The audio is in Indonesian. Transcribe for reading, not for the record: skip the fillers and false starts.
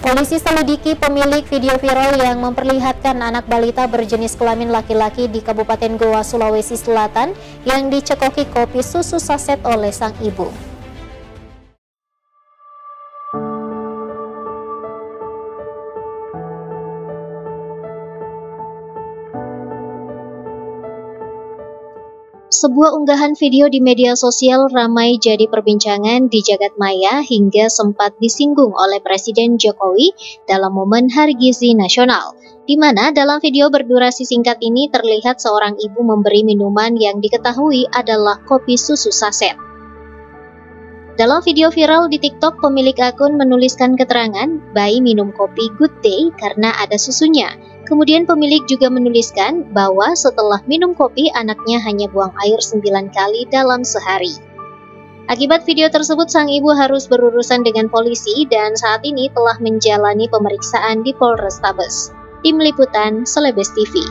Polisi selidiki pemilik video viral yang memperlihatkan anak balita berjenis kelamin laki-laki di Kabupaten Goa, Sulawesi Selatan yang dicekoki kopi susu saset oleh sang ibu. Sebuah unggahan video di media sosial ramai jadi perbincangan di jagat maya hingga sempat disinggung oleh Presiden Jokowi dalam momen Hari Gizi Nasional, di mana dalam video berdurasi singkat ini terlihat seorang ibu memberi minuman yang diketahui adalah kopi susu saset. Dalam video viral di TikTok, pemilik akun menuliskan keterangan, "Bayi minum kopi Good Day karena ada susunya." Kemudian pemilik juga menuliskan bahwa setelah minum kopi, anaknya hanya buang air 9 kali dalam sehari. Akibat video tersebut, sang ibu harus berurusan dengan polisi dan saat ini telah menjalani pemeriksaan di Polrestabes. Tim Liputan Selebes TV.